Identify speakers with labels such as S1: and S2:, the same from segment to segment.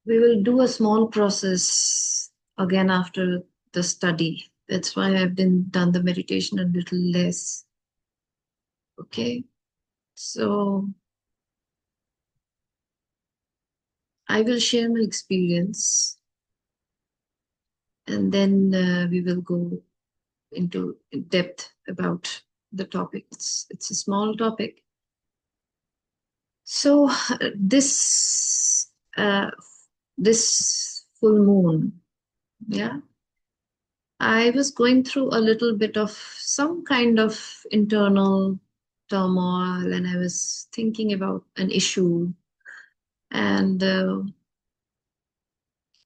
S1: We will do a small process again after the study. That's why I've been done the meditation a little less. Okay. So I will share my experience and then we will go into depth about the topic. It's a small topic. So uh, this full moon, yeah, I was going through a little bit of some kind of internal turmoil, and I was thinking about an issue, and uh,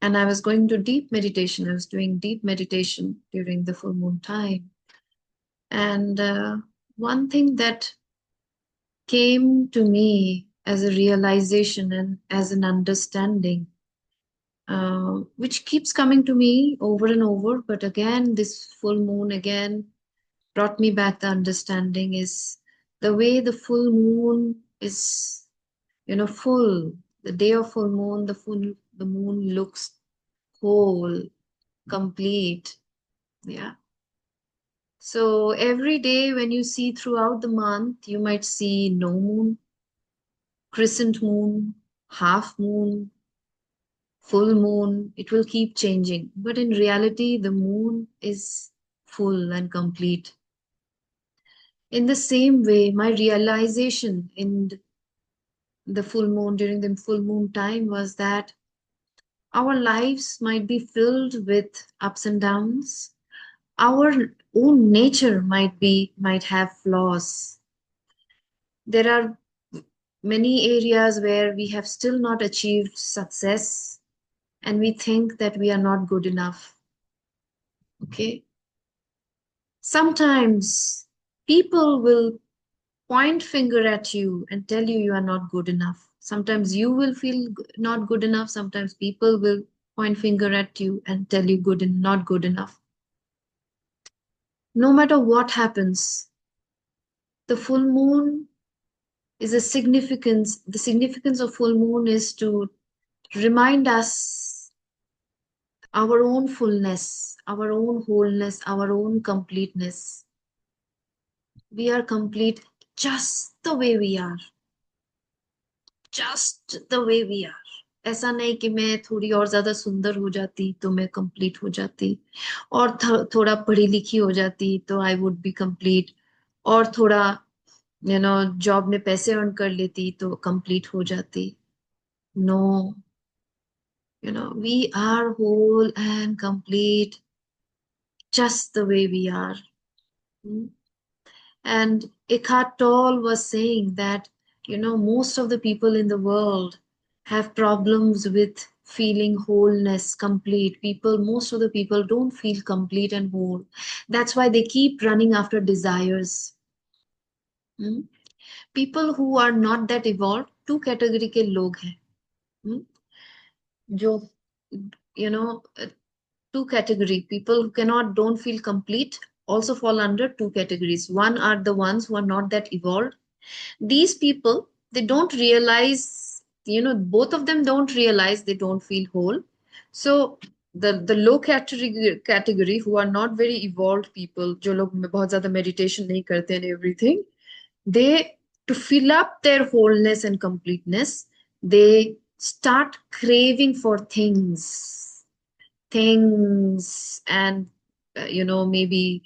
S1: and I was going to deep meditation. I was doing deep meditation during the full moon time, and one thing that came to me as a realization and as an understanding, which keeps coming to me over and over. But again, this full moon again brought me back the understanding is the way the full moon is, full. The day of full moon, the moon looks whole, complete. Yeah. So every day when you see throughout the month, you might see no moon, crescent moon, half moon, full moon. It will keep changing. But in reality, the moon is full and complete. In the same way, my realization in the full moon, during the full moon time, was that our lives might be filled with ups and downs. Our own nature might have flaws. There are many areas where we have still not achieved success and we think that we are not good enough. Okay. Sometimes people will point finger at you and tell you you are not good enough. Sometimes you will feel not good enough. Sometimes people will point finger at you and tell you good and not good enough. No matter what happens, the full moon is a significance. The significance of full moon is to remind us our own fullness, our own wholeness, our own completeness. We are complete just the way we are. Just the way we are. ऐसा नहीं कि मैं थोड़ी और ज्यादा सुंदर हो जाती तो मैं कंप्लीट हो जाती, और थोड़ा पढ़ी लिखी हो जाती तो आई वुड बी कंप्लीट, और थोड़ा जॉब में पैसे अर्न कर लेती तो कंप्लीट हो जाती. No, we are whole and complete just the way we are. Hmm? And Eckhart Tolle was saying that, most of the people in the world have problems with feeling wholeness, complete. Most of the people don't feel complete and whole. That's why they keep running after desires. Hmm? People who are not that evolved, two category के लोग हैं. Hmm? जो, you know, two category people who don't feel complete also fall under two categories. One are the ones who are not that evolved. These people, they don't realize, both of them don't realize they don't feel whole. So the low category who are not very evolved people, जो लोग बहुत ज्यादा meditation नहीं करते and everything, they, to fill up their wholeness and completeness, they start craving for and maybe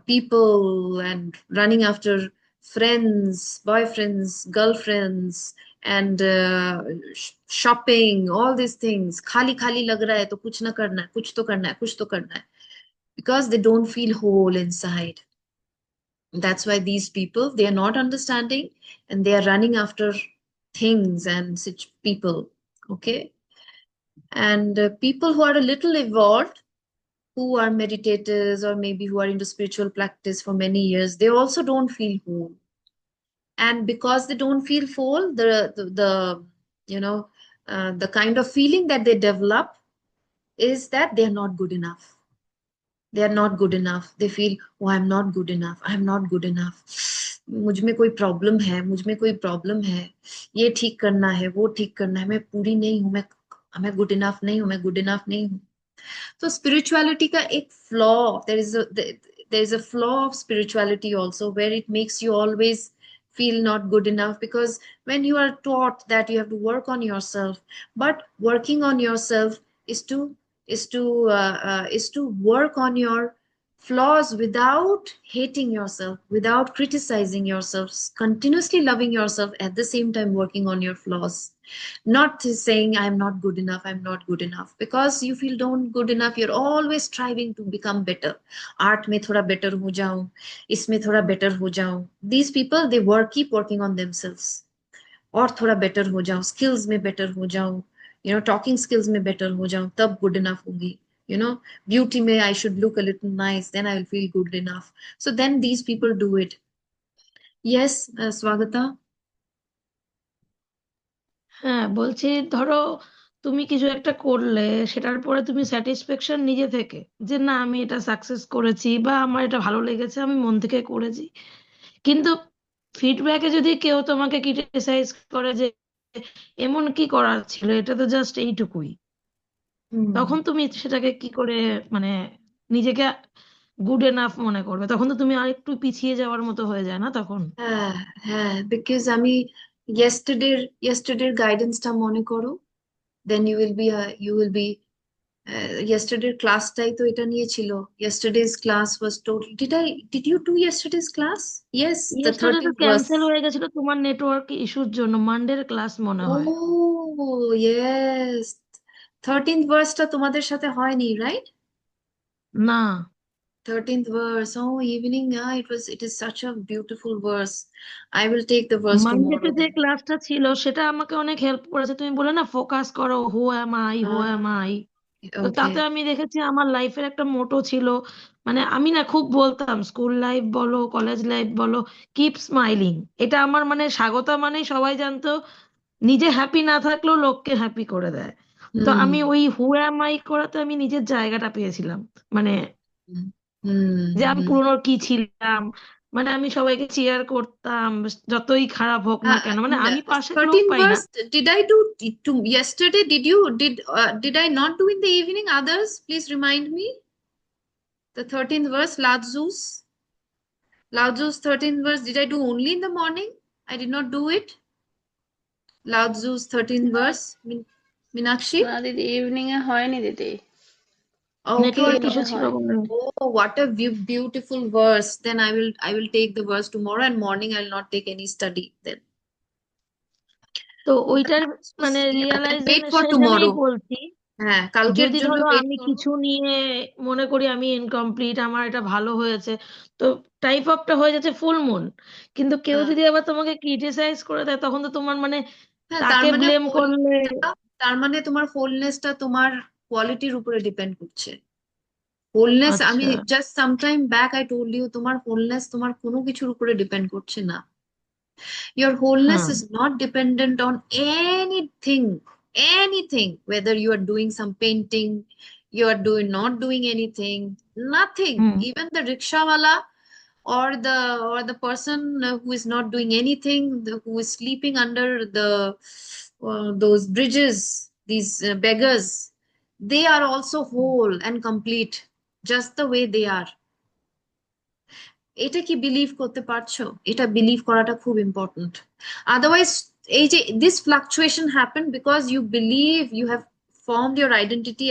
S1: people, and running after friends, boyfriends, girlfriends, and shopping, all these things. खाली खाली लग रहा है तो कुछ ना करना है, कुछ तो करना है, कुछ तो करना है, because they don't feel whole inside. That's why these people, they are not understanding and they are running after things and such people. Okay. And people who are a little evolved, who are meditators or maybe who are into spiritual practice for many years, they also don't feel whole. And because they don't feel whole, the the kind of feeling that they develop is that they are not good enough. They are not good enough. They feel, oh, I'm not good enough. I'm not good enough. मुझ में कोई problem है, मुझ में कोई problem है, ये ठीक करना है, वो ठीक करना है, मैं पूरी नहीं हूं, मैं मैं गुड इनफ नहीं हूँ, मैं गुड इनफ नहीं हूँ। तो स्पिरिचुअलिटी का एक flaw, there is a flaw of spirituality also where it makes you always feel not good enough, because when you are taught that you have to work on yourself, but working on yourself is to is to work on your flaws without hating yourself, without criticizing yourself, continuously loving yourself, at the same time working on your flaws, not saying I'm not good enough, I'm not good enough, because you feel don't good enough, you're always striving to become better. Art में थोड़ा better हो जाऊं, इसमें थोड़ा better हो जाऊं. These people, they work, keep working on themselves. और थोड़ा better हो जाऊं, skills में better हो जाऊं, talking skills में better हो जाऊं, तब good enough होंगी. Beauty में I should look a little nice, then I will feel good enough. So then these people do it. Yes, Swagata.
S2: হ্যাঁ, বলছি ধরো তুমি কিছু একটা করলে, সেটার পরে তুমি স্যাটিসফ্যাকশন নিজে থেকে, যে না আমি এটা সাকসেস করেছি বা আমার এটা ভালো লেগেছে, আমি মন থেকে করেছি। কিন্তু ফিডব্যাকে যদি কেউ তোমাকে ক্রিটিসাইজ করে যে এমন কি করার ছিল, এটা তো জাস্ট এইটুকুই, তখন
S1: Hmm.
S2: তুমি সেটাকে কি করে মানে নিজেকে গুড এনাফ মনে করবে? তখন তো তুমি আরেকটু পিছিয়ে যাওয়ার মতো হয়ে যায় না তখন?
S1: হ্যাঁ, হ্যাঁ, বিকজ আমি yesterday গাইডেন্সটা মনে করো, then you will be yesterday's ক্লাসটাই তো এটা নিয়ে ছিল. Yesterday's class was total. Did you do yesterday's class? Yes, the
S2: yesterday তো
S1: 13th verse.
S2: ক্যান্সেল হয়ে গেছিল তোমার নেটওয়ার্ক ইস্যুর জন্য, মানডের ক্লাস মনে হয়।
S1: Oh, yes. 13th verse টা তোমাদের সাথে হয়নি, রাইট?
S2: না,
S1: 13th verse. Oh, evening. Yeah, it is such a beautiful verse. I will take the verse
S2: মানডেতে
S1: tomorrow
S2: যে
S1: then.
S2: ক্লাসটা ছিল সেটা আমাকে অনেক হেল্প করেছে। তুমি বলে না ফোকাস করো, who am I, who am
S1: Ah,
S2: I. তো তাতে
S1: okay.
S2: আমি দেখেছি আমার লাইফের একটা মোটো ছিল, মানে আমি না খুব বলতাম, স্কুল লাইফ বলো কলেজ লাইফ বলো, কিপ স্মাইলিং। এটা আমার মানে স্বাগতা মানে সবাই জানতো, নিজে হ্যাপি না থাকলেও লোককে হ্যাপি করে দেয়। তো আমি
S1: Hmm.
S2: ওই হু অ্যাম আই করাতে আমি নিজের জায়গাটা পেয়েছিলাম, মানে
S1: Hmm.
S2: যে আমি
S1: Hmm.
S2: পুরনো কি ছিলাম। মানে আমি সবাইকে চিয়ার করতাম, যতই খারাপ হোক না কেন, মানে আমি পাশে লোক
S1: 13
S2: পাই না।
S1: verse, did I do to yesterday? Did I not do in the evening? Others, please remind me. The 13th verse, Lao Tzu's 13th verse, did I do only in the morning? I did not do it. Lao Tzu's 13th
S3: না
S1: verse, Minakshi.
S3: না দিদি, evening এ হয়নি দিদি,
S1: Okay.
S2: Network
S3: evening
S2: issue
S3: a
S2: ছিল
S3: হয়নি।
S2: বলে।
S1: Oh, what a beautiful verse. Then I will take the verse tomorrow, and morning I'll not take any study then.
S2: তো ওইটার মানে
S1: Yeah, then wait for
S2: রিয়েলাইজেশনেই
S1: tomorrow.
S2: বলছি,
S1: হ্যাঁ, কালকের
S2: যদি
S1: জন্য
S2: ধরো
S1: ওয়েট
S2: আমি
S1: করো.
S2: কিছু নিয়ে মনে করি আমি ইনকমপ্লিট, আমার এটা ভালো হয়েছে, তো টাইপ আপটা হয়ে যাচ্ছে ফুল মুন। কিন্তু কেউ
S1: হ্যাঁ,
S2: যদি আবার তোমাকে ক্রিটিসাইজ করে দেয়, তখন তো তোমার মানে
S1: হ্যাঁ, তার
S2: তাকে
S1: মানে
S2: ব্লেম করলে।
S1: হোলনেসটা, তার মানে তোমার হোলনেসটা তোমার কোয়ালিটির উপরে ডিপেন্ড করছে. হোলনেস, আমি
S2: আচ্ছা।
S1: Just sometime back I told you, তোমার হোলনেস তোমার কোনো কিছুর উপরে ডিপেন্ড করছে না. Your wholeness
S2: হ্যাঁ।
S1: is not dependent on anything, whether you are doing some painting, you are doing not doing anything, nothing.
S2: Hmm.
S1: Even the rickshawala or the person who is not doing anything, who is sleeping under the those bridges, these beggars, they are also whole and complete, just the way they are. এটা কি believe করতে পারছো? এটা believe করাটা খুব important. Otherwise এই যে this fluctuation happen because you believe you have formed your identity,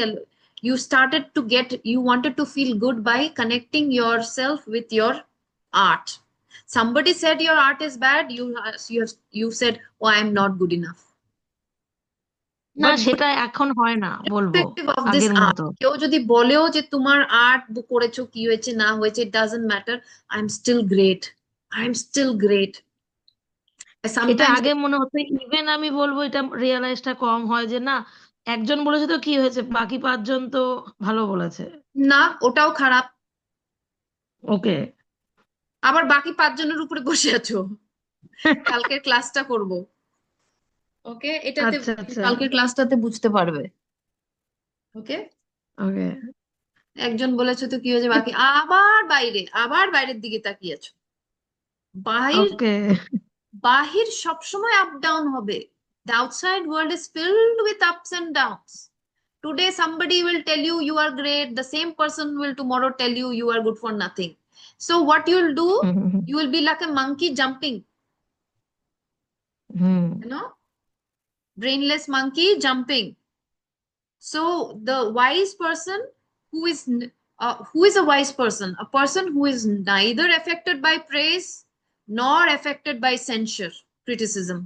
S1: you started to get, you wanted to feel good by connecting yourself with your art. Somebody said your art is bad, you said, oh, I am not good enough.
S2: না,
S1: But
S2: সেটা এখন হয় না বলবো,
S1: irrespective of this
S2: আগের
S1: art,
S2: মতো।
S1: কেউ যদি বলেও যে তোমার আর্ট করেছো, কি হয়েছে না হয়েছে, it doesn't matter. I'm still great. I'm still great. I
S2: এটা
S1: sometimes,
S2: আগে মনে হতো, ইভেন আমি বলবো এটা রিয়েলাইজটা কম হয় যে না, একজন বলেছে তো কি হয়েছে, বাকি পাঁচজন তো ভালো বলেছে।
S1: না, ওটাও খারাপ.
S2: ওকে।
S1: আবার বাকি 5 জনের উপরে বসে আছো. কালকের ক্লাসটা করব. ওকে, এটাতে
S2: আচ্ছা আচ্ছা।
S1: কালকের ক্লাসটাতে বুঝতে পারবে. ওকে.
S2: ওকে।
S1: একজন বলেছো তো কি হয়েছে, বাকি আবার বাইরের দিকে তাকিয়ে আছো. বাহির
S2: ওকে।
S1: বাহির সবসময় আপ ডাউন হবে. The outside world is filled with ups and downs. Today, somebody will tell you you are great. The same person will tomorrow tell you you are good for nothing. So, what you'll do, you will be like a monkey jumping, brainless monkey jumping. So, the wise person who is a wise person? A person who is neither affected by praise nor affected by censure, criticism.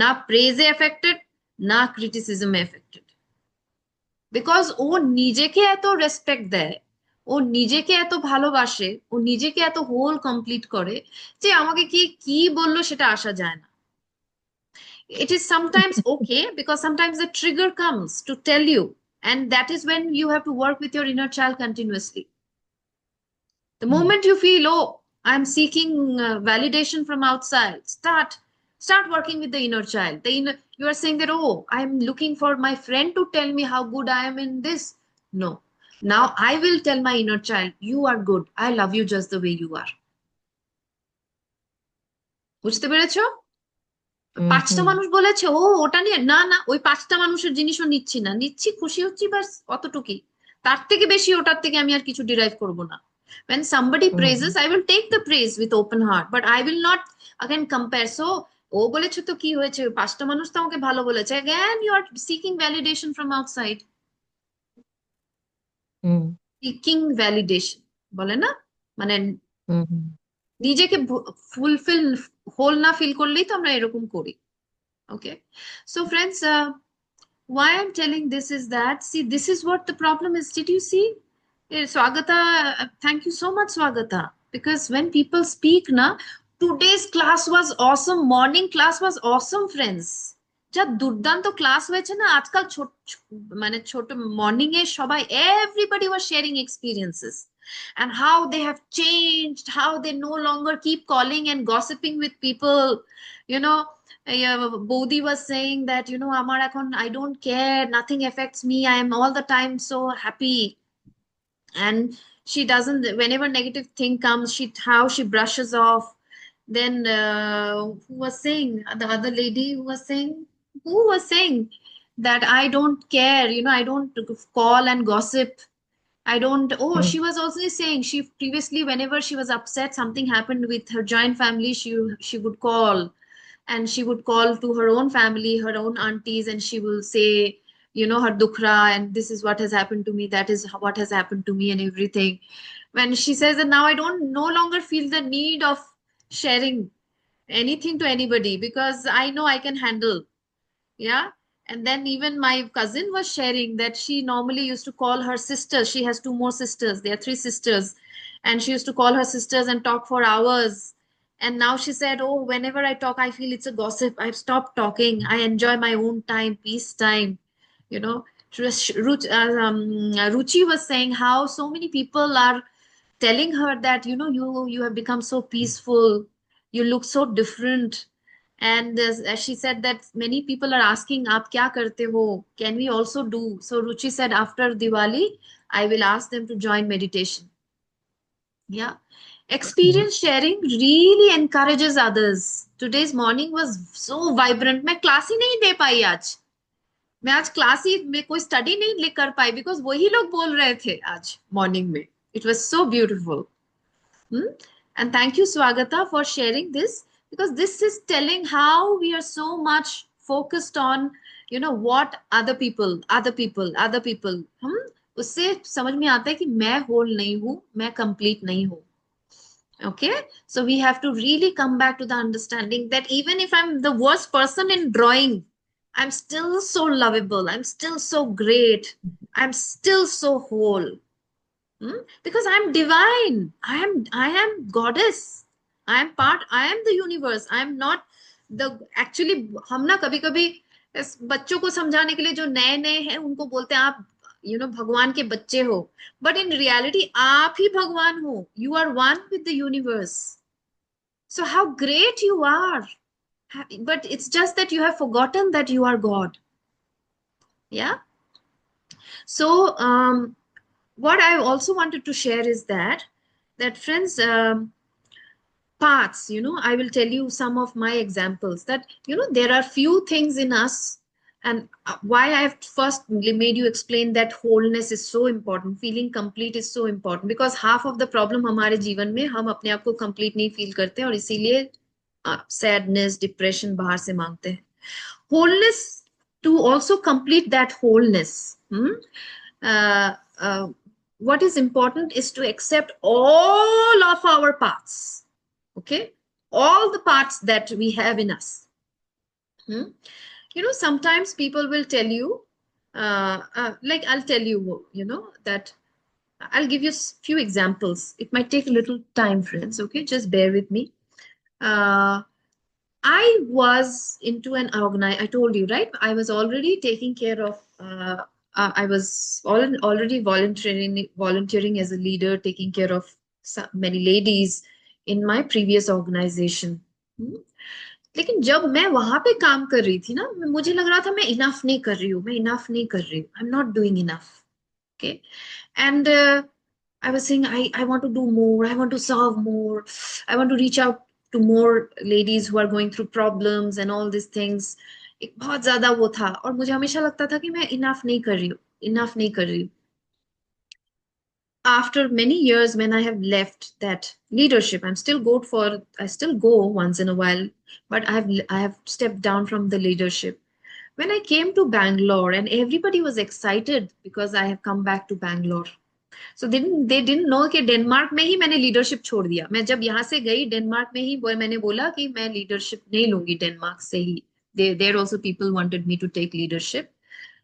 S1: না প্রেজে affected না ক্রিটিসিজমে affected, because ও নিজেকে এত respect দেয়, ও নিজেকে এত ভালোবাসে, ও নিজেকে এত হোল কমপ্লিট করে যে আমাকে কি কি বললো সেটা আসা যায় না। It is sometimes okay because sometimes the trigger comes to tell you, and that is when you have to work with your inner child continuously. The moment you feel, oh, I'm seeking validation from outside, start working with the inner child. You are saying that, oh, I'm looking for my friend to tell me how good I am in this. No, now I will tell my inner child, you are good, I love you just the way you are. বুঝতে পেরেছো? পাঁচটা মানুষ বলেছে ও ওটা নিয়ে, না না, ওই পাঁচটা মানুষের জিনিসও নিচ্ছি না, নিচ্ছি খুশি হচ্ছি বাস অতটুকুই, তার থেকে বেশি ওটার থেকে আমি আর কিছু ডিরাইভ করব না। When somebody praises, I will take the praise with open heart, but I will not again compare. So ও বলেছে তো কি হয়েছে, পাঁচটা মানুষ তো আমাকে ভালো বলেছে, again you are seeking validation from outside. Seeking validation বলে না, মানে নিজেকে ফুলফিল হোল না ফিল করলেই তো আমরা এরকম করি। Okay, so friends, why I'm telling this is that, see, this is what the problem is. Did you see? Swagata, thank you so much, Swagata. Because when people speak, na, today's class was awesome. Morning class was awesome, friends. যা দুর্দান্ত class হয়েছে না আজকাল, মানে ছোট morning এ সবাই, everybody was sharing experiences and how they have changed, how they no longer keep calling and gossiping with people, you know. Bodhi was saying that, you know, Amar ekhon I don't care, nothing affects me, I am all the time so happy, and she doesn't, whenever negative thing comes, how she brushes off. Then who was saying, the other lady who was saying that I don't care, you know, I don't call and gossip, I don't. Oh, she was also saying she previously, whenever she was upset, something happened with her joint family, she would call, and she would call to her own family, her own aunties, and she will say, you know, her dukhra, and this is what has happened to me, that is what has happened to me, and everything. When she says that now I don't no longer feel the need of sharing anything to anybody because I know I can handle. Yeah. And then even my cousin was sharing that she normally used to call her sisters. She has two more sisters. There are three sisters. And she used to call her sisters and talk for hours. And now she said, oh, whenever I talk, I feel it's a gossip. I've stopped talking. I enjoy my own time, peace time. You know, Ruchi was saying how so many people are telling her that, you know, you have become so peaceful. You look so different. And as she said that many people are asking, "Aap kya karte ho? Can we also do?" So Ruchi said, after Diwali, I will ask them to join meditation. Yeah. Experience sharing really encourages others. Today's morning was so vibrant. मैं class ही नहीं दे पाई आज. मैं आज class ही में कोई study नहीं कर पाई because वही लोग बोल रहे थे आज मॉर्निंग में. It was so beautiful. And thank you, Swagata, for sharing this, because this is telling how we are so much focused on, you know, what other people. उससे समझ में आता है कि मैं whole नहीं हूँ, मैं complete नहीं हूँ. Okay, so we have to really come back to the understanding that even if I'm the worst person in drawing, I'm still so lovable, I'm still so great, I'm still so whole. Because I'm divine, I am goddess, I am the universe, I am not the actually. हम ना कभी कभी बच्चों को समझाने के लिए जो नए नए हैं उनको बोलते हैं आप भगवान के बच्चे हो, बट इन रियलिटी आप ही भगवान हो. You are one with the universe. So how great you are, but it's just that you have forgotten that you are God. Yeah. So what I also wanted to share is that friends, parts, I will tell you some of my examples that, there are few things in us. And why I have first made you explain that wholeness is so important, feeling complete is so important, because half of the problem हमारे जीवन में हम अपने आप को complete नहीं feel करते और इसीलिए sadness, depression बाहर से मांगते हैं. Wholeness, to also complete that wholeness, uh, uh, what is important is to accept all of our parts. Okay, all the parts that we have in us. Sometimes people will tell you, like I'll tell you, that I'll give you few examples. It might take a little time, friends. Okay, just bear with me. I was into an I told you, right? I was already taking care of, I was already volunteering as a leader, taking care of many ladies in my previous organization. लेकिन जब मैं वहां पे काम कर रही थी ना, मुझे लग रहा था मैं इनफ नहीं कर रही हूँ, I am not doing enough. Okay, and I was saying I want to do more, I want to serve more, I want to reach out to more ladies who are going through problems and all these things. एक बहुत ज्यादा वो था और मुझे हमेशा लगता था कि मैं इनफ नहीं कर रही हूँ, इनफ नहीं कर रही हूँ. After many years, when I have left that leadership, I still go once in a while, but I have stepped down from the leadership. When I came to Bangalore, and everybody was excited because I have come back to Bangalore. So they didn't know कि Denmark में ही मैंने leadership छोड़ दिया. मैं जब यहाँ से गई डेनमार्क में ही मैंने बोला कि मैं लीडरशिप नहीं लूंगी डेनमार्क से ही. There also people wanted me to take leadership.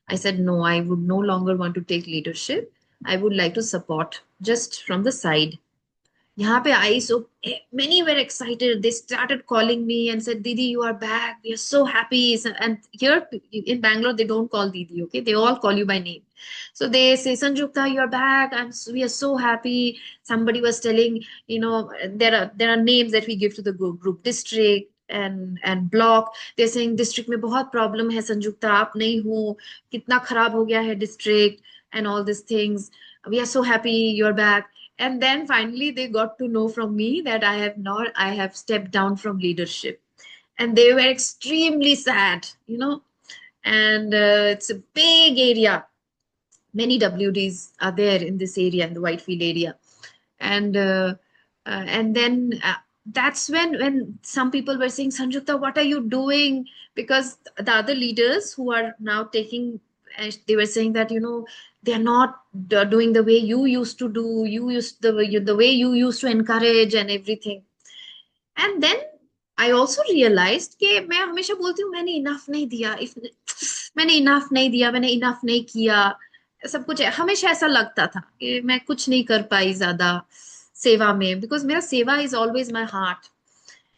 S1: I said no, I would no longer want to take leadership. I would like to support just from the side. यहाँ पे so many were excited. They started calling me and said, Didi, you are back. We are so happy. And here in Bangalore, they don't call Didi, okay? They all call you by name. So they say, Sanjukta, you are back. We are so happy. Somebody was telling, there are names that we give to the group district and block. They're saying district में बहुत problem है संजुक्ता, आप नहीं हो, कितना खराब हो गया है district and all these things. We are so happy you're back. And then finally they got to know from me that I have stepped down from leadership. And they were extremely sad, and it's a big area. Many WDs are there in this area, in the Whitefield area. And then that's when some people were saying, Sanjukta, what are you doing? Because the other leaders who are now taking, they were saying that, they are not doing the way you used to do, the way you used to encourage and everything. And then I also realized कि मैं हमेशा बोलती हूँ मैंने enough नहीं दिया, मैंने enough नहीं किया, सब कुछ हमेशा ऐसा लगता था कि मैं कुछ नहीं कर पाई ज्यादा सेवा में, because मेरा सेवा is always my heart.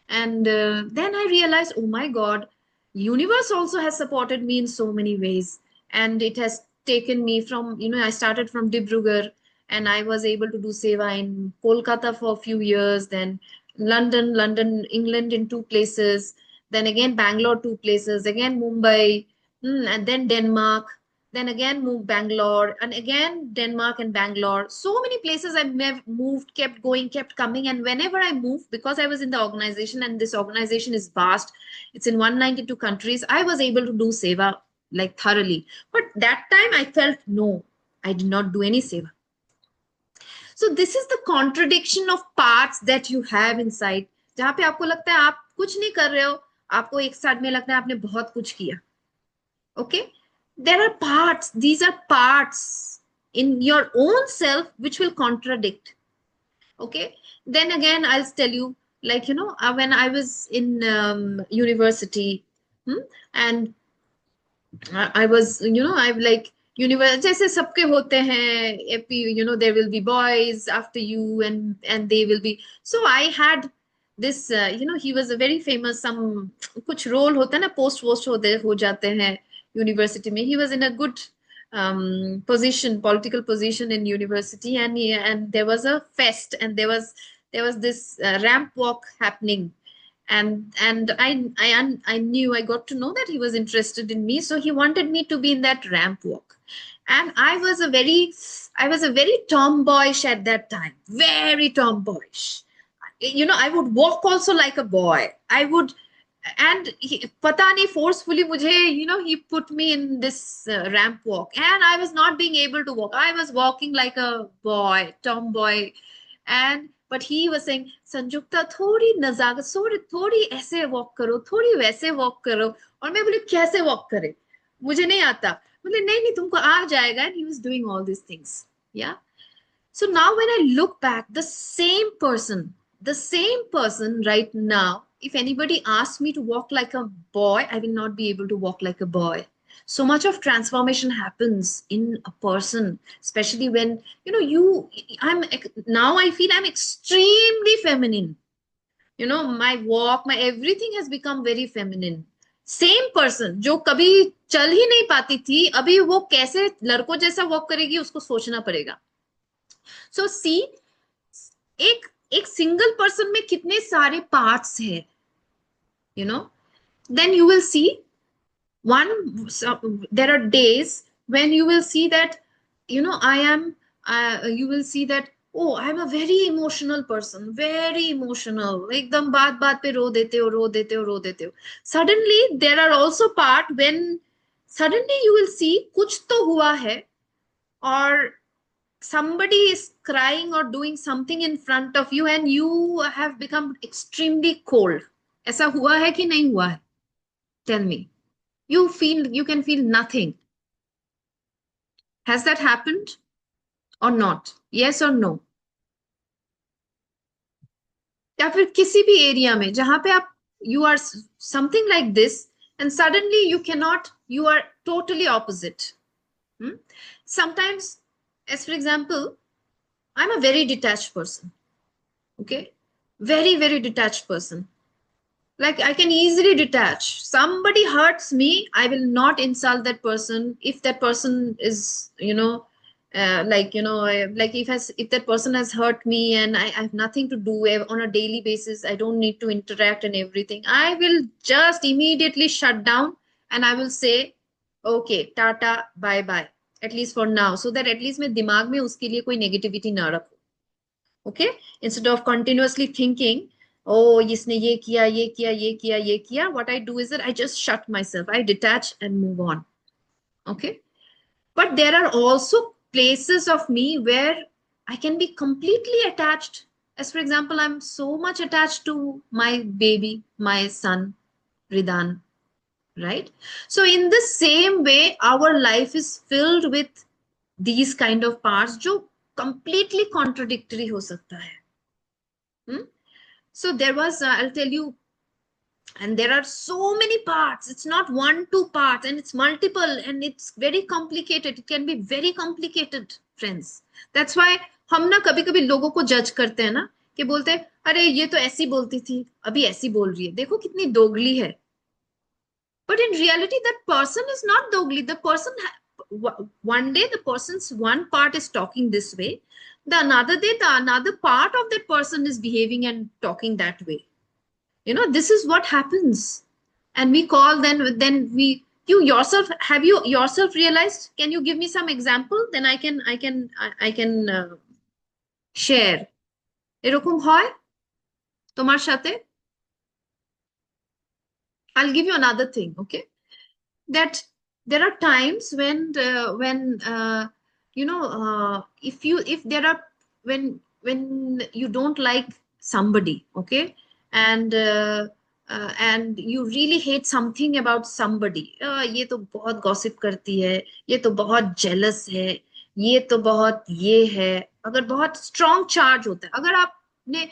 S1: And then I realized, oh my God, universe also has supported me in so many ways. And it has taken me from, I started from Dibrugarh and I was able to do seva in Kolkata for a few years, then London, England in 2 places, then again Bangalore 2 places, again Mumbai, and then Denmark, then again moved Bangalore, and again Denmark and Bangalore. So many places I moved, kept going, kept coming. And whenever I moved, because I was in the organization and this organization is vast, it's in 192 countries, I was able to do seva like thoroughly. But that time I felt, no, I did not do any seva. So this is the contradiction of parts that you have inside. जहाँ पे आपको लगता है आप कुछ नहीं कर रहे हो, आपको एक साथ में लगता है आपने बहुत कुछ किया. Okay? There are parts, these are parts in your own self which will contradict. Okay, then again I'll tell you, like, when I was in university, and I was, I'm like, जैसे सबके होते हैं, there will be boys after you and they will be. So I had this, he was a very famous, some कुछ role होता है ना, post हो जाते हैं university में. He was in a good position, political position in university, and there was a fest, and there was this ramp walk happening, and I knew, I got to know that he was interested in me, so he wanted me to be in that ramp walk. And I was a very tomboyish at that time, very tomboyish. you know, I would walk also like a boy. I would, and pata nahi forcefully mujhe, you know, he put me in this ramp walk, and I was not being able to walk. I was walking like a boy, tomboy, and but he was saying, Sanjukta थोड़ी नजाकत, थोड़ी ऐसे walk करो, थोड़ी वैसे walk करो. और मैं बोली कैसे वॉक करे, मुझे नहीं आता. बोले नहीं नहीं तुमको आ जाएगा. And he was doing all these things. Yeah. So now when I look back, the same person right now, if anybody asks me to walk like a boy, I will not be able to walk like a boy. So much of transformation happens in a person, especially when, you know, now I feel I'm extremely feminine. You know, my walk, my everything has become very feminine. Same person जो कभी चल ही नहीं पाती थी, अभी वो कैसे लड़कों जैसा वॉक करेगी उसको सोचना पड़ेगा. सो सी, एक सिंगल पर्सन में कितने सारे पार्ट्स हैं, you know. Then you will see there are days when you will see that, you know, you will see that, oh, I'm a very emotional person, very emotional, एकदम बात बात पे रो देते हो. Suddenly there are also part when suddenly you will see कुछ तो हुआ है, or somebody is crying or doing something in front of you and you have become extremely cold. ऐसा हुआ है कि नहीं हुआ है? Tell me. You can feel nothing. Has that happened or not? Yes or no? या फिर किसी भी एरिया में जहां पे आप you are something like this and suddenly you are totally opposite. Sometimes, as for example, I'm a very detached person. Okay, very very detached person. Like I can easily detach. Somebody hurts me, I will not insult that person if that person is, you know, like if that person has hurt me and I have nothing to do on a daily basis, I don't need to interact and everything, I will just immediately shut down and I will say, okay, tata, bye bye, at least for now, so that at least मैं दिमाग में उसके लिए कोई negativity ना रखूं. Okay, instead of continuously thinking, oh, इसने ये किया, ये किया, ये किया, ये किया, what I do is that I just shut myself, I detach and move on. Okay, but there are also places of me where I can be completely attached. As for example, I'm so much attached to my baby, my son Ridan, right? So in the same way, our life is filled with these kind of parts जो completely contradictory हो सकता है. So there was, I'll tell you, and there are so many parts. It's not 1-2 parts, and it's multiple, and it's very complicated. It can be very complicated, friends. That's why हम ना कभी कभी लोगों को जज करते हैं ना, कि बोलते हैं अरे ये तो ऐसी बोलती थी, अभी ऐसी बोल रही है, देखो कितनी दोगली है. But in reality, that person is not dogly. The person, one day the person's one part is talking this way, the another day the another part of that person is behaving and talking that way. You know, this is what happens. And we call then we, you yourself, have you yourself realized? Can you give me some example? Then I can share. এরকম হয় তোমার সাথে? I'll give you another thing, okay? That there are times when you know, if there are, when you don't like somebody, okay, and you really hate something about somebody, ये तो बहुत gossip करती है, ये तो बहुत jealous है, ये तो बहुत ये है. अगर बहुत strong charge होता है, अगर आपने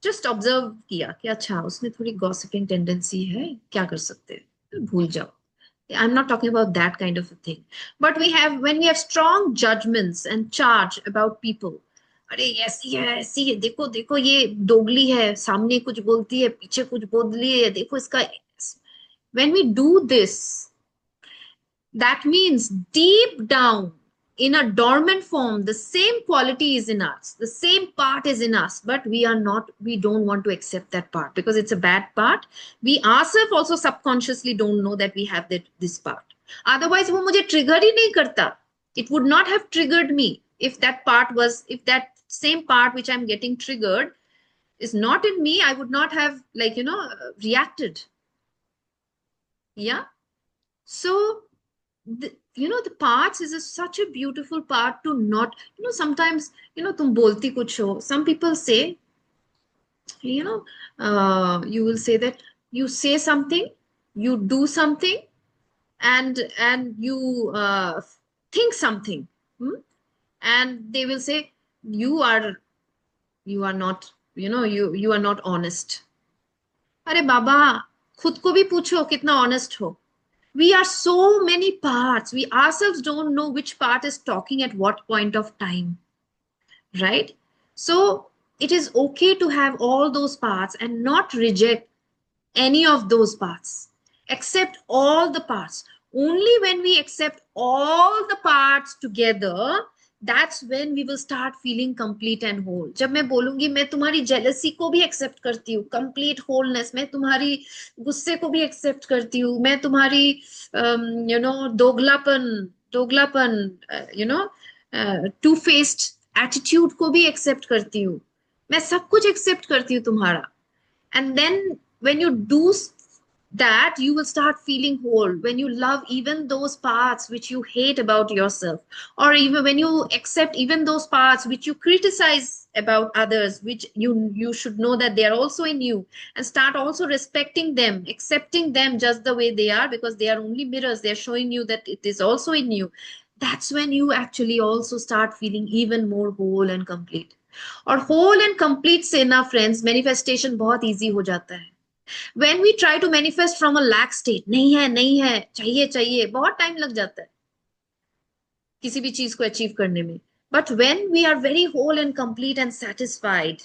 S1: just observe किया कि अच्छा उसमें थोड़ी gossiping tendency है, क्या कर सकते हैं, भूल जाओ. I'm not talking about that kind of a thing. But when we have strong judgments and charge about people. अरे ऐसी है, ऐसी है, देखो देखो ये दोगली है, सामने कुछ बोलती है, पीछे कुछ बोलती है, देखो इसका. When we do this, that means deep down, in a dormant form, the same quality is in us, the same part is in us, but we don't want to accept that part because it's a bad part. We ourselves also subconsciously don't know that we have this part. Otherwise, वो मुझे trigger ही नहीं करता. It would not have triggered me if that same part which I'm getting triggered is not in me, I would not have, like, reacted. Yeah. So, the parts is such a beautiful part to not, sometimes, tum bolti kuch ho. Some people say, you know, you will say that you say something, you do something, and you think something, and they will say you are you are not, you are not honest. अरे बाबा, खुद को भी पूछो कितना honest हो. We are so many parts. We ourselves don't know which part is talking at what point of time, right? So it is okay to have all those parts and not reject any of those parts. Accept all the parts. Only when we accept all the parts together, that's when we will start feeling complete and whole. जब मैं बोलूंगी मैं तुम्हारी jealousy को भी accept करती हूँ, complete wholeness, मैं तुम्हारी गुस्से को भी accept करती हूँ, मैं तुम्हारी दोगलापन टू फेस्ड एटीट्यूड को भी accept करती हूँ, मैं सब कुछ accept करती हूँ तुम्हारा. And then when you do that, you will start feeling whole. When you love even those parts which you hate about yourself, or even when you accept even those parts which you criticize about others, which you should know that they are also in you, and start also respecting them, accepting them just the way they are, because they are only mirrors, they are showing you that it is also in you. That's when you actually also start feeling even more whole and complete. और whole and complete से ना friends manifestation बहुत easy हो जाता है. When we try to manifest from a lack state, नहीं है चाहिए चाहिए, बहुत time लग जाता है किसी भी चीज को achieve करने में. But when we are very whole and complete and satisfied,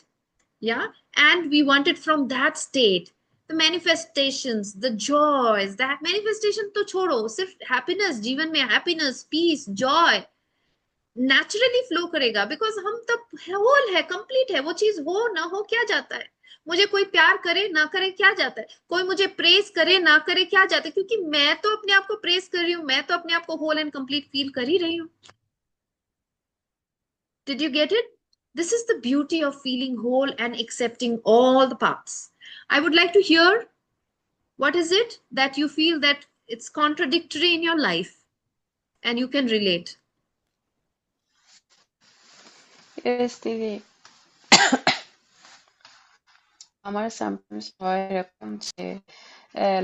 S1: yeah, and we want it from that state, the manifestations, the joys, that manifestation तो छोड़ो, सिर्फ happiness, जीवन में happiness, peace, joy naturally flow करेगा, because हम तब whole है, complete है. वो चीज हो ना हो क्या जाता है, मुझे कोई प्यार करे ना करे क्या जाता है, कोई मुझे प्रेज करे ना करे क्या जाता है, क्योंकि मैं तो अपने आप को प्रेज कर रही हूँ, मैं तो अपने आप को होल एंड कंप्लीट फील कर ही रही हूँ. Did you get it? This is the beauty of feeling whole and accepting all the parts. I would like to hear what is it that you feel that it's contradictory in your life and you can relate.
S3: Yes, দিদি, আমার sometimes হয় এরকম যে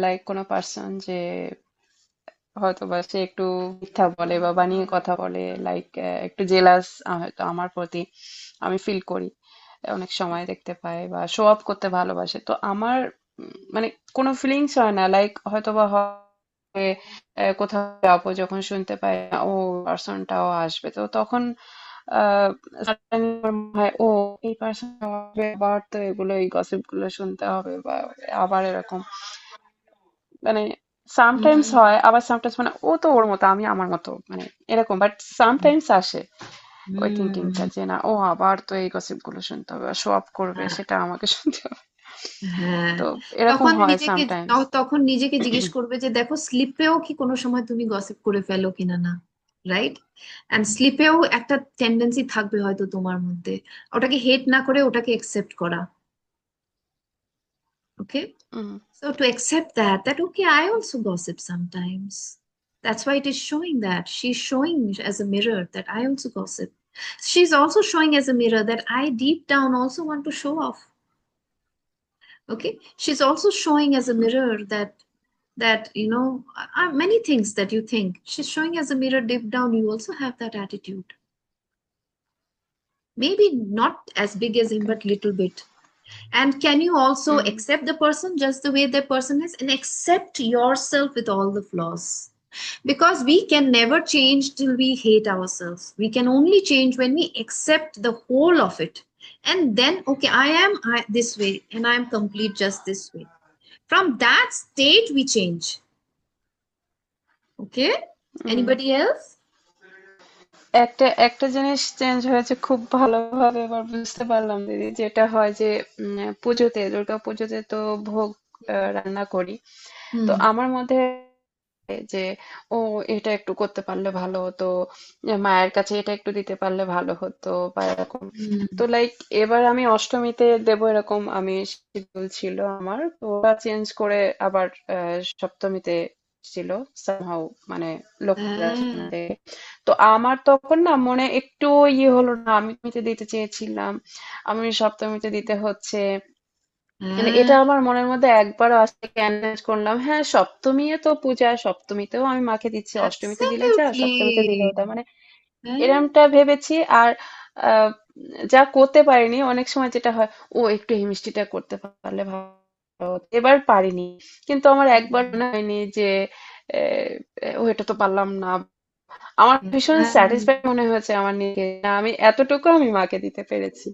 S3: like কোনো person যে হয়তো বা সে একটু মিথ্যা বলে বা বানিয়ে কথা বলে, লাইক একটু জেলাস হয়তো আমার প্রতি আমি ফিল করি অনেক সময় দেখতে পাই, বা শো অফ করতে ভালোবাসে, তো আমার মানে কোনো ফিলিংস হয় না, লাইক হয়তো বা কোথাও যাবো যখন শুনতে পাই ও পার্সনটাও আসবে, তো তখন suddenly আমার মনে হয় ও এই পার্সন আসবে, আবার তো এগুলো এই গসিপ গুলো শুনতে হবে, বা আবার এরকম মানে সামটাইমস
S1: Hmm.
S3: হয়, আবার সামটাইমস মানে ও তো ওর মতো আমি আমার মতো মানে এরকম, বাট সামটাইমস আসে ওই থিঙ্কিংটা
S1: Hmm.
S3: যে না ও আবার তো এই গসিপ গুলো শুনতে হবে, শো অফ করবে, সেটা আমাকে শুনতে হবে,
S1: হ্যাঁ,
S3: তো এরকম
S1: তখন
S3: হয়
S1: নিজেকে
S3: সামটাইমস।
S1: তখন নিজেকে জিজ্ঞেস করবে যে দেখো স্লিপেও কি কোনো সময় তুমি গসিপ করে ফেলো কিনা, না, রাইট? এন্ড স্লিপেও একটা টেন্ডেন্সি থাকবে হয়তো তোমার মধ্যে, ওটাকে হেট না করে ওটাকে একসেপ্ট করা. Okay, so to accept that okay, I also gossip sometimes. That's why it is showing that she's showing as a mirror that I also gossip. She's also showing as a mirror that I deep down also want to show off. Okay, she's also showing as a mirror that many things that you think, she's showing as a mirror deep down you also have that attitude, maybe not as big as him but little bit. And can you also accept the person just the way the person is, and accept yourself with all the flaws? Because we can never change till we hate ourselves. We can only change when we accept the whole of it. And then, okay, I this way and I am complete just this way. From that state, we change. Okay? Anybody else?
S3: একটা একটা জিনিস change হয়েছে খুব ভালোভাবে এবার বুঝতে পারলাম দিদি, যেটা হয় যে পুজোতে, দুর্গা পুজোতে তো ভোগ রান্না করি, তো
S1: Hmm.
S3: আমার মধ্যে যে ও এটা একটু করতে পারলে ভালো হতো, মায়ের কাছে এটা একটু দিতে পারলে ভালো হতো বা এরকম। তো
S1: Hmm.
S3: লাইক এবার আমি অষ্টমীতে দেবো এরকম আমি শিডিউল ছিল আমার, তো ওটা চেঞ্জ করে আবার সপ্তমীতে ছিল সামহাউ, মানে লক্ষ্মী পূজার
S1: হ্যাঁ,
S3: সময় থেকে। তো আমার তখন না মনে একটু ইয়ে হলো না, আমি সপ্তমীতে দিতে চেয়েছিলাম, আমি সপ্তমীতে দিতে হচ্ছে। মানে
S1: হ্যাঁ,
S3: এটা আমার মনের মধ্যে একবারও আসলে ক্যানভেস করলাম, হ্যাঁ সপ্তমীও তো পূজা, সপ্তমীতেও আমি মাকে দিচ্ছি, অষ্টমীতে দিলে যা, সপ্তমীতে দিলেও
S1: absolutely.
S3: তা, মানে
S1: হ্যাঁ,
S3: এরমটা ভেবেছি। আর আহ, যা করতে পারিনি অনেক সময় যেটা হয়, ও একটু এই মিষ্টিটা করতে পারলে ভালো হতো। এবার পারিনি, কিন্তু আমার একবার মনে হয়নি যে আহ, ও এটা তো পারলাম না। আমার ভীষণ
S1: হ্যাঁ,
S3: স্যাটিসফাই মনে হয়েছে আমার নিজেকে, না, আমি এতটুকু আমি মাকে দিতে পেরেছি।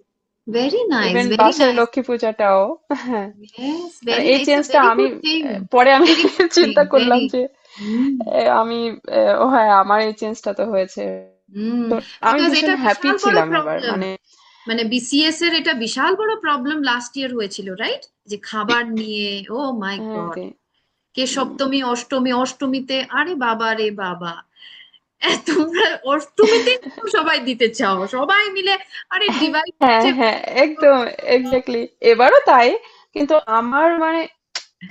S1: very nice,
S3: ইভেন
S1: very
S3: বাসায়
S1: nice.
S3: লক্ষ্মী পূজাটাও। হ্যাঁ,
S1: Yes,
S3: মানে
S1: very
S3: এই
S1: nice. A
S3: চেঞ্জটা
S1: very
S3: আমি
S1: good thing.
S3: পরে আমি
S1: Very good
S3: চিন্তা
S1: thing.
S3: করলাম
S1: Very.
S3: যে
S1: Hmm.
S3: আমি ও হ্যাঁ, আমার এই চেঞ্জটা তো হয়েছে।
S1: Hmm.
S3: তো আমি
S1: Because
S3: ভীষণ
S1: এটা
S3: হ্যাপি
S1: বিশাল বড়
S3: ছিলাম এবার,
S1: প্রবলেম।
S3: মানে
S1: মানে বিসিএস এর এটা বিশাল বড় প্রবলেম লাস্ট ইয়ার হয়েছিল, রাইট? যে খাবার নিয়ে, ও মাই
S3: হ্যাঁ
S1: গড,
S3: রে,
S1: কে
S3: উম,
S1: সপ্তমী অষ্টমী, অষ্টমীতে আরে বাবা রে বাবা, তোমরা অষ্টমীতে সবাই দিতে চাও সবাই মিলে, আরে ডিভাইড
S3: হ্যাঁ
S1: যে
S3: হ্যাঁ একদম, এক্স্যাক্টলি, এবারও তাই। কিন্তু আমার মানে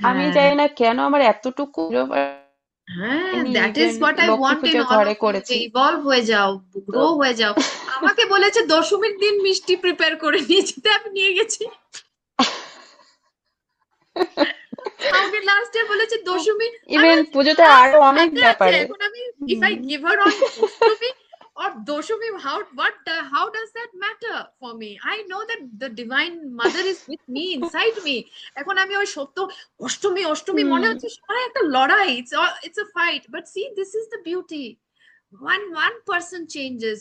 S3: আমি
S1: হ্যাঁ,
S3: জানি না কেন আমার এতটুকু
S1: হ্যাঁ,
S3: পারিনি,
S1: that is
S3: even
S1: what I
S3: Lakshmi
S1: want in
S3: Puja
S1: all
S3: ঘরে
S1: অফ ইউ, যে
S3: করেছি।
S1: ইভলভ হয়ে যাও,
S3: তো
S1: গ্রো হয়ে যাও। আমাকে বলেছে দশমীর দিন মিষ্টি প্রিপেয়ার করে নিয়ে যেতে, আমি নিয়ে গেছি। আমাকে লাস্ট ইয়ার বলেছে দশমী, আমি
S3: ইভেন
S1: বলছি
S3: পুজোতে
S1: না,
S3: আরো অনেক
S1: হাতে আছে।
S3: ব্যাপারে।
S1: এখন আমি if I
S3: hmm.
S1: Give her on Ashtami or Dashami, how does that matter for me? I know that the divine mother is with me, inside me. এখন আমি ওই সত্য অষ্টমী অষ্টমী মনে
S3: হুম।
S1: হচ্ছে সবাই একটা লড়াই, it's a fight, but see, this is the beauty. One person changes,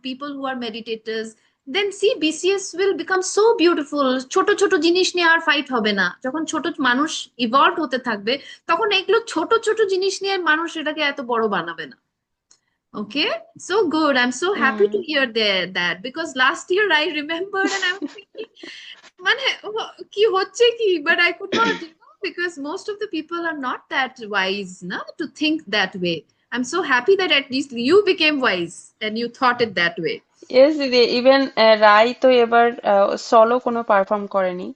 S1: people who are meditators, then see, BCS will become so beautiful. ছোট ছোট জিনিস নিয়ে আর ফাইট হবে না, যখন ছোট মানুষ ইভলভ হতে থাকবে, তখন এগুলো ছোট ছোট জিনিস নিয়ে মানুষ এটাকে এত বড় বানাবে না। Okay, so good. I'm so happy
S3: hmm.
S1: to hear that, because last year I remembered and I was thinking, মানে কি হচ্ছে কি, but I could not, because most of the people are not that wise, na, to think that way. I'm so happy that at least you became wise and you thought it that way.
S3: Yes দিদি, even রাই তো এবার solo কোনো perform করেনি।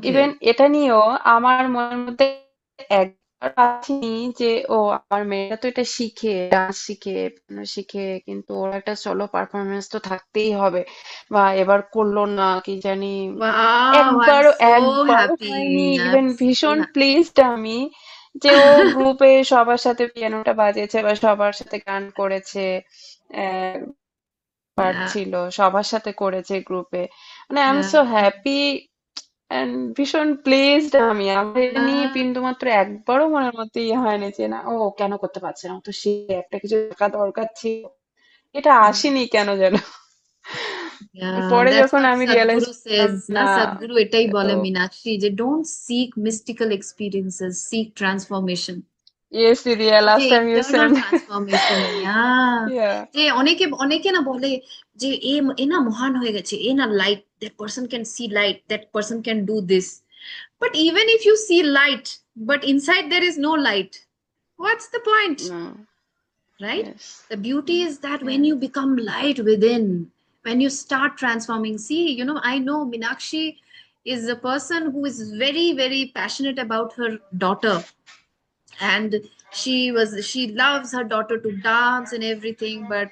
S3: Even
S1: Okay.
S3: এটা নিয়েও আমার মনের মধ্যে একবার আসেনি যে ও আমার মেয়েরা তো এটা শিখে, ডান্স শিখে, piano শিখে, কিন্তু ওর একটা সোলো পারফরমেন্স তো থাকতেই হবে, বা এবার করলো না কি জানি।
S1: Wow, I'm
S3: একবারও
S1: so
S3: একবারও হয়নি।
S1: happy. I'm
S3: ইভেন
S1: so
S3: ভীষণ
S1: happy.
S3: প্লিজড আমি যে ও গ্রুপে সবার সাথে পিয়ানোটা বাজিয়েছে বা সবার সাথে গান করেছে, পার্ট
S1: Yeah,
S3: ছিল, সবার সাথে করেছে গ্রুপে। মানে I am
S1: yeah,
S3: so happy and ভীষণ প্লেসড আমি। আমার এটা নিয়ে
S1: yeah.
S3: বিন্দুমাত্র একবারও মনের মধ্যে ইয়ে হয়নি যে না ও কেন করতে পারছে না, ও তো সে একটা কিছু থাকা দরকার ছিল, এটা আসেনি কেন যেন।
S1: Yeah,
S3: পরে
S1: that's
S3: যখন
S1: what
S3: আমি রিয়েলাইজ
S1: Sadhguru
S3: করলাম
S1: says. Na
S3: না,
S1: Sadhguru এটাই
S3: তো
S1: বলে Meenakshi, যে don't seek mystical experiences, seek transformation.
S3: Yes দিদি,
S1: যে
S3: last time you
S1: internal
S3: send.
S1: Transformation,
S3: yeah,
S1: যে অনেকে অনেকে না বলে যে এ না মহান হয়ে গেছে, এ না light, that person can see light, that person can do this, but even if you see light but inside there is no light, what's the point? Right?
S3: Yes,
S1: The beauty is that when you become light within, when you start transforming, see, I know Meenakshi is a person who is very, very passionate about her daughter, and she loves her daughter to dance and everything, but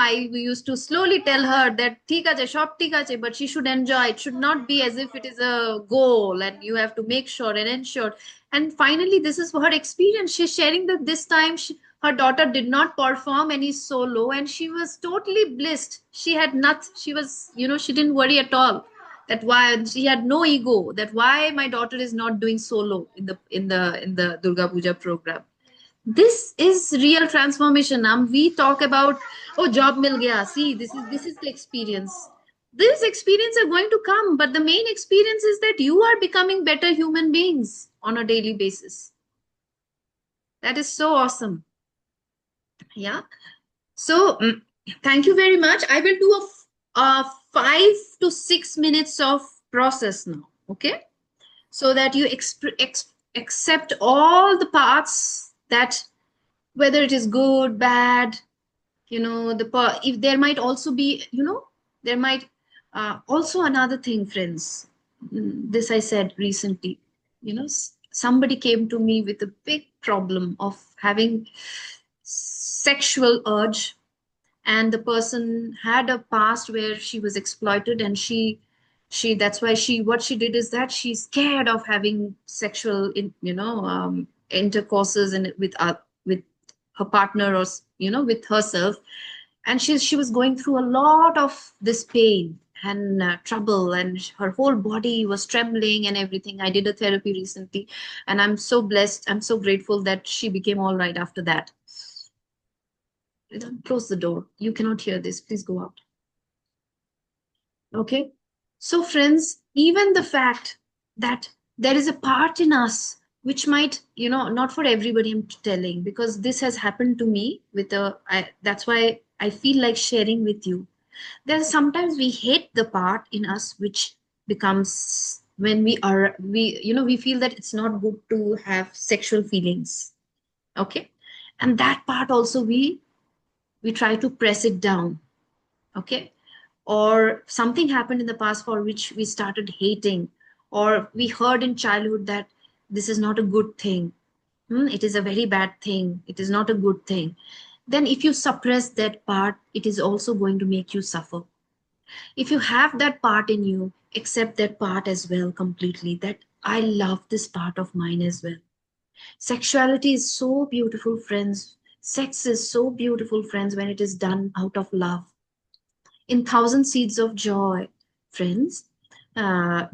S1: I used to slowly tell her that ঠিক আছে সব ঠিক আছে, but she should enjoy, it should not be as if it is a goal and you have to make sure and ensure. And finally this is her experience, she's sharing that this time her daughter did not perform any solo and she was totally blissed, she had nothing, she was, she didn't worry at all, that why she had no ego, that why my daughter is not doing solo in the Durga Puja program. This is real transformation. We talk about, oh, job mil gaya, see, this is the experience, these experiences are going to come, but the main experience is that you are becoming better human beings on a daily basis. That is so awesome. Yeah. So thank you very much. I will do a 5 to 6 minutes of process now. Okay. So that you accept all the parts that whether it is good, bad, if there might also be, there might also another thing, friends. This I said recently. Somebody came to me with a big problem of having sexual urge, and the person had a past where she was exploited, and she that's why she what she did is that she's scared of having sexual intercourses and with her partner, or with herself. And she was going through a lot of this pain and trouble, and her whole body was trembling and everything. I did a therapy recently, and I'm so blessed, I'm so grateful that she became all right after that. Close the door, you cannot hear this, please go out. Okay, so friends, even the fact that there is a part in us which might, not for everybody I'm telling, because this has happened to me that's why I feel like sharing with you. There's sometimes we hate the part in us which becomes when we feel that it's not good to have sexual feelings. Okay, and that part also we try to press it down. Okay, or something happened in the past for which we started hating, or we heard in childhood that this is not a good thing. It is a very bad thing, it is not a good thing. Then if you suppress that part, it is also going to make you suffer. If you have that part in you, accept that part as well completely, that I love this part of mine as well. Sexuality is so beautiful, friends. Sex is so beautiful, friends, when it is done out of love. In Thousand Seeds of Joy, friends,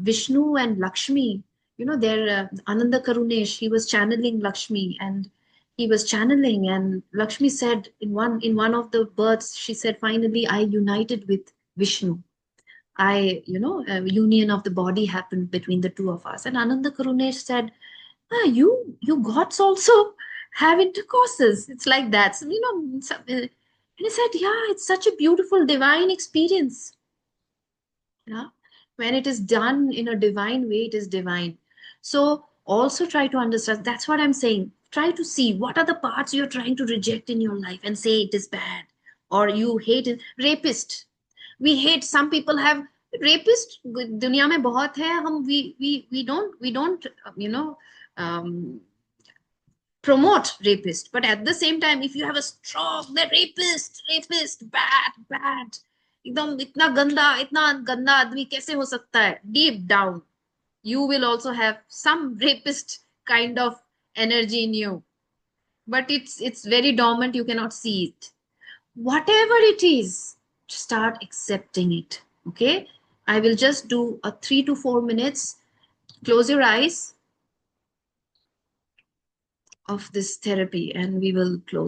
S1: Vishnu and Lakshmi, their Ananda Karunesh, he was channeling Lakshmi, and he was channeling, and Lakshmi said in one of the births, she said, finally I united with Vishnu. Union of the body happened between the two of us. And Ananda Karunesh said, you gods also have intercourses. It's like that. So, and he said, yeah, it's such a beautiful divine experience. Yeah. When it is done in a divine way, it is divine. So also try to understand. That's what I'm saying. Try to see what are the parts you're trying to reject in your life and say it is bad, or you hate it. Rapist. We hate, some people have rapist. दुनिया में बहुत है. We don't um, promote rapist, but at the same time, if you have a strong the rapist bad, एकदम इतना गंदा आदमी कैसे हो सकता है, deep down you will also have some rapist kind of energy in you, but it's very dormant, you cannot see it. Whatever it is, start accepting it. Okay, I will just do a 3 to 4 minutes, close your eyes, of this therapy, and we will close.